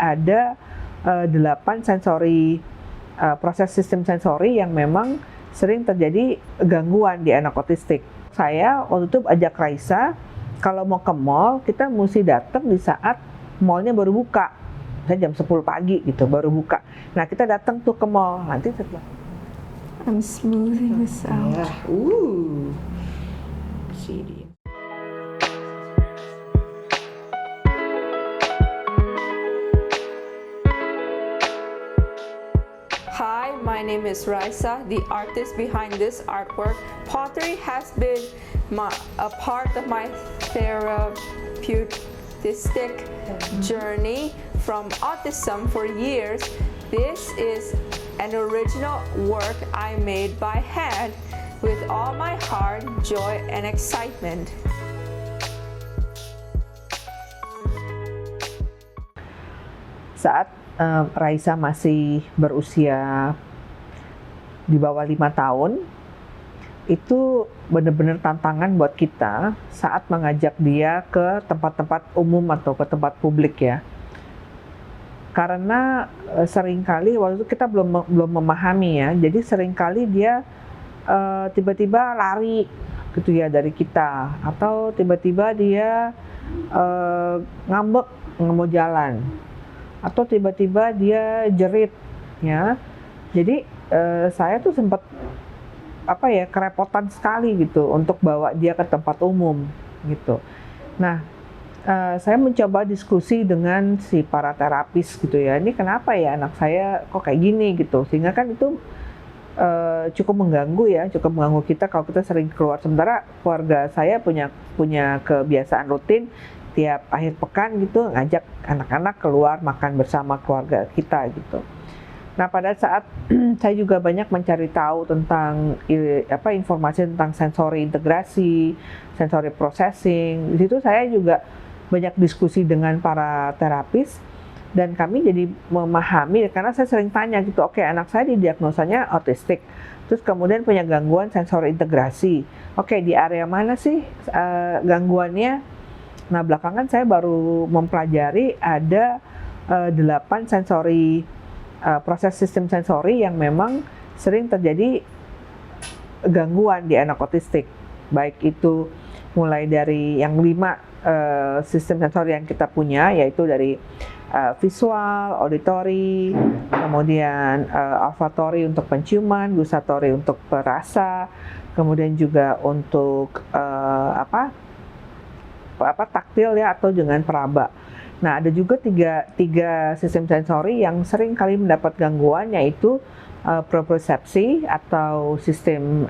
ada 8 sensori, proses sistem sensori yang memang sering terjadi gangguan di anak otistik. Saya waktu itu ajak Raisa, kalau mau ke mall, kita mesti datang di saat mallnya baru buka. Misalnya jam 10 pagi gitu, baru buka. Nah, kita datang tuh ke mall. Nanti setelah I'm smoothing this out. CD. Hi, my name is Raisa, the artist behind this artwork. Pottery has been a part of my therapeutic journey from autism for years. This is an original work I made by hand with all my heart, joy, and excitement. Saat Raisa masih berusia di bawah 5 tahun, itu benar-benar tantangan buat kita saat mengajak dia ke tempat-tempat umum atau ke tempat publik ya. Karena seringkali waktu itu kita belum memahami ya, jadi seringkali dia tiba-tiba lari gitu ya dari kita, atau tiba-tiba dia ngambek nggak mau jalan, atau tiba-tiba dia jerit ya. Jadi saya tuh sempat kerepotan sekali gitu untuk bawa dia ke tempat umum gitu. Nah, saya mencoba diskusi dengan si para terapis gitu ya, ini kenapa ya anak saya kok kayak gini gitu, sehingga kan itu cukup mengganggu kita kalau kita sering keluar. Sementara keluarga saya punya kebiasaan rutin tiap akhir pekan gitu ngajak anak-anak keluar makan bersama keluarga kita gitu. Nah, pada saat saya juga banyak mencari tahu tentang informasi tentang sensori integrasi, sensori processing, di situ saya juga banyak diskusi dengan para terapis, dan kami jadi memahami, karena saya sering tanya gitu, oke, anak saya didiagnosanya autistik, terus kemudian punya gangguan sensori integrasi. Oke, di area mana sih gangguannya? Nah, belakangan saya baru mempelajari ada 8 sensori, proses sistem sensori yang memang sering terjadi gangguan di anak otistik. Baik itu mulai dari yang 5 sistem sensori yang kita punya, yaitu dari visual, auditory, kemudian olfactory untuk penciuman, gustatory untuk perasa, kemudian juga untuk taktil ya, atau dengan peraba. Nah, ada juga tiga sistem sensori yang sering kali mendapat gangguan, yaitu propriosepsi atau sistem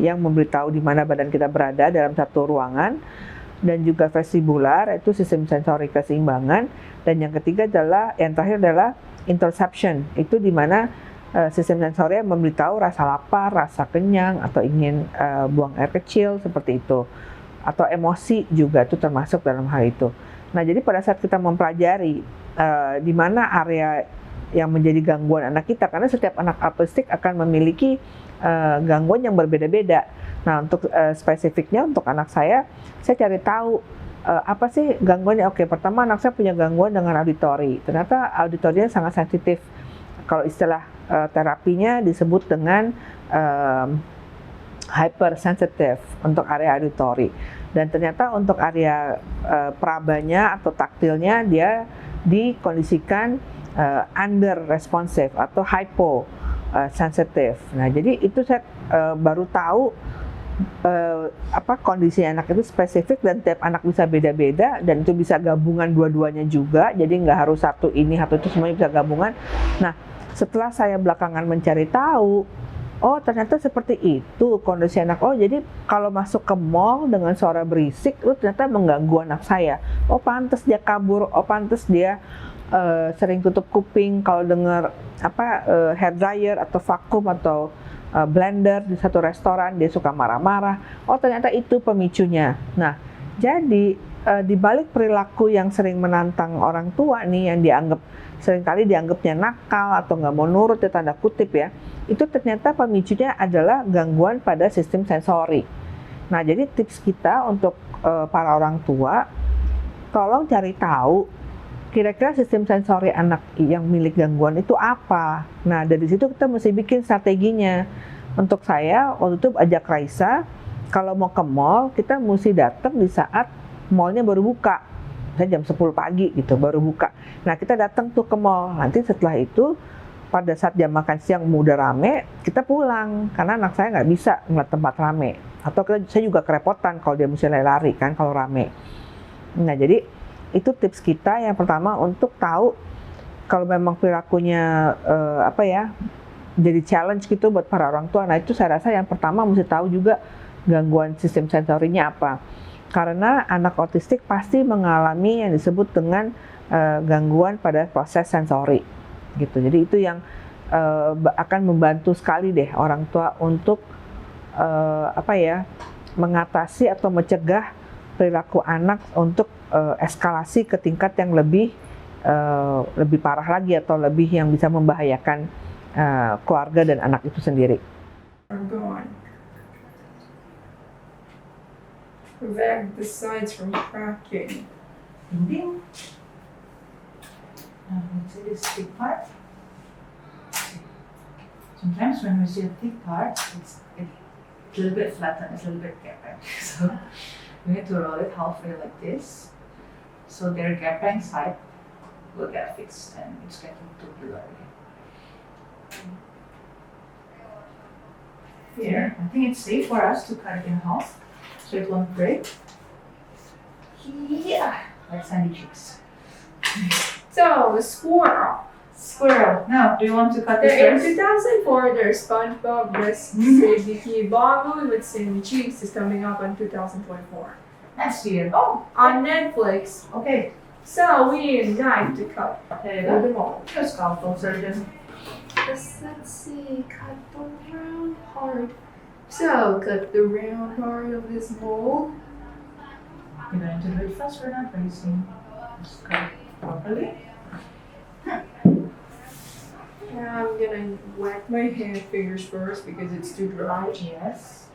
yang memberitahu di mana badan kita berada dalam satu ruangan, dan juga vestibular, itu sistem sensori keseimbangan, dan yang terakhir adalah interoception, itu di mana sistem sensori yang memberitahu rasa lapar, rasa kenyang, atau ingin buang air kecil seperti itu, atau emosi juga itu termasuk dalam hal itu. Nah, jadi pada saat kita mempelajari di mana area yang menjadi gangguan anak kita, karena setiap anak autistik akan memiliki gangguan yang berbeda-beda. Nah, untuk spesifiknya untuk anak saya cari tahu apa sih gangguannya. Oke, pertama anak saya punya gangguan dengan auditori. Ternyata auditorinya sangat sensitif. Kalau istilah terapinya disebut dengan hypersensitive untuk area auditori. Dan ternyata untuk area perabanya atau taktilnya dia dikondisikan under responsive atau hyposensitive. Nah, jadi itu saya baru tahu kondisi anak itu spesifik, dan tiap anak bisa beda-beda, dan itu bisa gabungan dua-duanya juga. Jadi nggak harus satu ini atau itu, semuanya bisa gabungan. Nah, setelah saya belakangan mencari tahu, oh ternyata seperti itu kondisi anak. Oh, jadi kalau masuk ke mall dengan suara berisik, itu ternyata mengganggu anak saya. Oh, pantas dia kabur. Oh, pantas dia sering tutup kuping kalau dengar hair dryer atau vakum atau blender di satu restoran, dia suka marah-marah. Oh, ternyata itu pemicunya. Nah, jadi di balik perilaku yang sering menantang orang tua nih, yang seringkali dianggapnya nakal atau nggak mau nurut ya, tanda kutip ya, itu ternyata pemicunya adalah gangguan pada sistem sensori. Nah, jadi tips kita untuk para orang tua, tolong cari tahu kira-kira sistem sensori anak yang milik gangguan itu apa. Nah, dari situ kita mesti bikin strateginya. Untuk saya, waktu itu ajak Raisa, kalau mau ke mall, kita mesti datang di saat mallnya baru buka. Misalnya jam 10 pagi gitu, baru buka. Nah, kita datang tuh ke mall. Nanti setelah itu, pada saat jam makan siang udah rame, kita pulang. Karena anak saya nggak bisa ngeliat tempat rame. Atau saya juga kerepotan kalau dia mesti lari-lari kan kalau rame. Nah, jadi itu tips kita yang pertama untuk tahu kalau memang perilakunya jadi challenge gitu buat para orang tua. Nah, itu saya rasa yang pertama mesti tahu juga gangguan sistem sensorinya apa. Karena anak autistik pasti mengalami yang disebut dengan gangguan pada proses sensori gitu. Jadi itu yang akan membantu sekali deh orang tua untuk mengatasi atau mencegah perilaku anak untuk eskalasi ke tingkat yang lebih parah lagi atau lebih yang bisa membahayakan keluarga dan anak itu sendiri. Prevent the sides from cracking. Ding. Now let's see this thick part. Sometimes when we see a thick part, it's a little bit flattened, it's a little bit gaping. So we need to roll it halfway like this. So their gaping side will get fixed and it's getting too blurry. Here, I think it's safe for us to cut it in half so it won't break. Yeah, like sandy cheeks. So, squirrel. Squirrel. Now, do you want to cut this In first? 2004, there's SpongeBob vs. Vicky Bond with Sandy Cheeks is coming up in 2024 Next year. Oh, on Netflix. okay. So we need a knife to cut There you through go. the mold. Your scalpel surgeon. Let's see, cut the round part. So cut the round part of this mold. You're going to do it fast or not racing? Just cut it properly. Now I'm gonna whack my hand fingers first because it's too dry. Yes.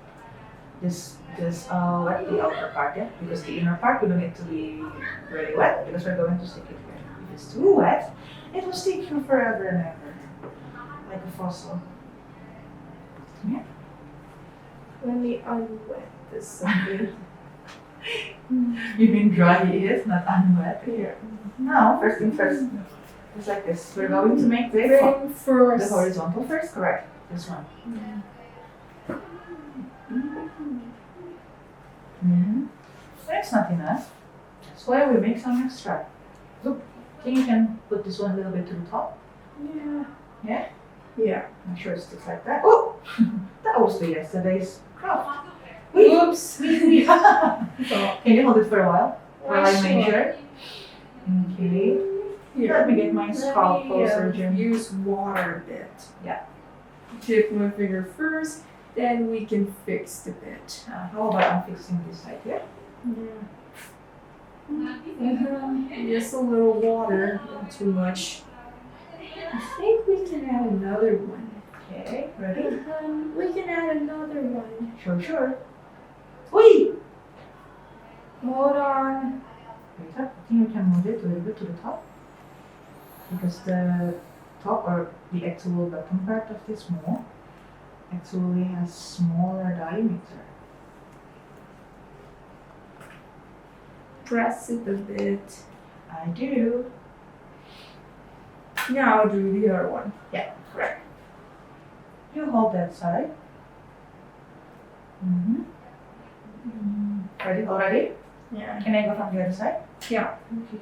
Just wet the outer part, yeah? Because the inner part we don't need to be really wet because we're going to stick it here. If it's too wet, it will stick you forever and ever. Like a fossil. Yeah. Let me unwet this a bit. You mean dry it is, not unwet? Here. No, first thing first. Just like this. We're going to make the Frame first. horizontal first, correct? This one. Mm-hmm. That's not enough. That's why we make some extra. Look, think you can put this one a little bit to the top? Yeah. Yeah? Yeah. I'm sure it sticks like that. Oh! That was the yesterday's craft. Oops. Can you hold it for a while? While I Sure. measure? Okay. Here. Let me get my scalpel Let me, surgeon. use water a bit. Yeah. Dip my finger first, then we can fix the bit. How about I'm fixing this side here? Just a little water, not too much. I think we can add another one. Okay, ready? We can add another one. Sure. Wait! Hold on. Wait up. I think we can move it a little bit to the top. Because the top or the actual bottom part of this mold actually has smaller diameter. Press it a bit. I do. Now do the other one. Yeah, correct. You hold that side. Ready already? Yeah. Can I go from the other side? Yeah. Okay.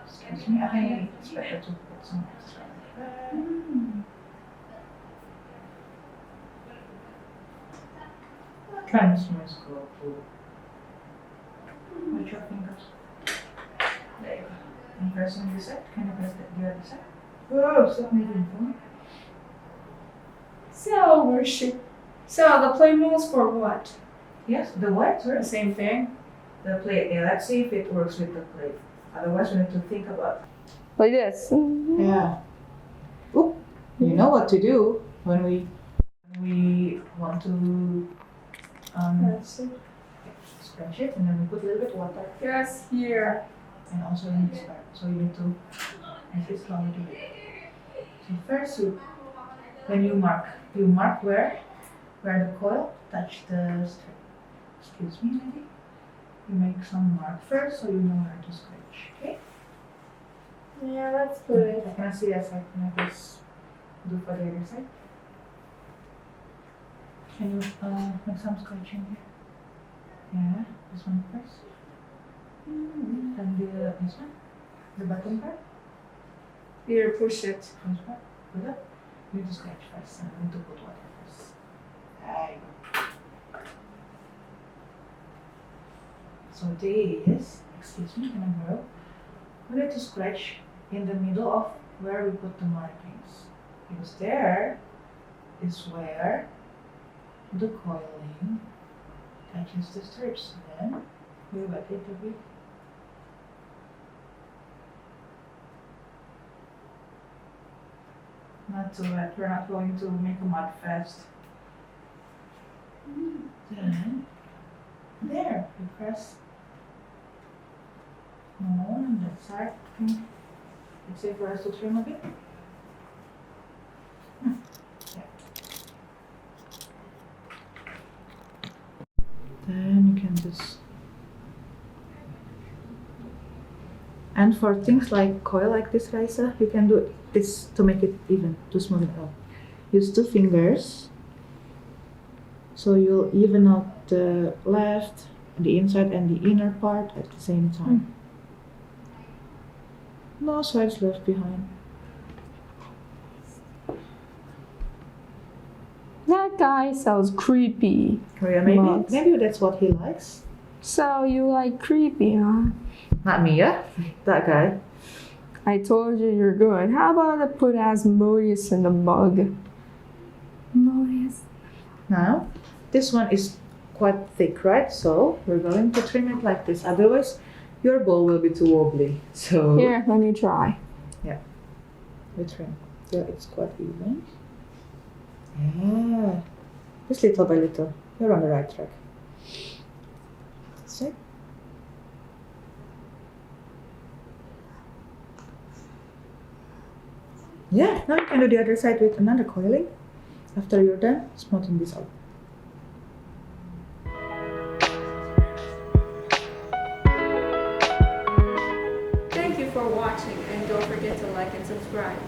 Excuse me, I think it's better to put some extra. Try to smooth scroll too. With your fingers. There you go. I'm pressing this side. Can you press the other side? Oh, stop making fun. So we're So the play molds for what? Yes, the what? Sorry? The same thing. The plate. Yeah, let's see if it works with the plate. Otherwise, we need to think about. Like this. Yeah. Oop. You know what to do when we want to That's it. scratch it, and then we put a little bit water, Yes, here. and also in this part. So you need to make it slowly do it. So first, when you mark where the coil touch the strip. Excuse me, maybe. You make some mark first, so you know where to scratch. Okay. Yeah, that's good. I can see that side. Can I just do for the other side? Can you make some scratching here? Yeah, this one first. And this one, the bottom part. Here, push it. This part. Good up. You need to scratch first, and I need to put water first. There you go. So this, excuse me, can I borrow? We need to scratch in the middle of where we put the markings, because there is where the coiling touches the strips. Then we wet it a bit. Not too wet. We're not going to make a mud fest. Then there, you press. No, on that side. It's safe for us to trim a bit. Yeah. Then you can just. And for things like coil like this, Raisa, you can do this to make it even, to smooth it out. Use 2 fingers. So you'll even out the left, the inside and the inner part at the same time. No sides left behind. That guy sounds creepy. Oh yeah, maybe But- maybe that's what he likes. So you like creepy, huh? Not me, yeah? That guy. I told you you're good. How about I put Asmodeus in the mug? Asmodeus. Now, this one is quite thick, right? So we're going to trim it like this. Otherwise, your bowl will be too wobbly. So Here, let me try. we trim till it's quite even. Yeah, just little by little. You're on the right track. See? Yeah, now you can do the other side with another coiling. After you're done, smoothen this out. Thank you for watching, and don't forget to like and subscribe.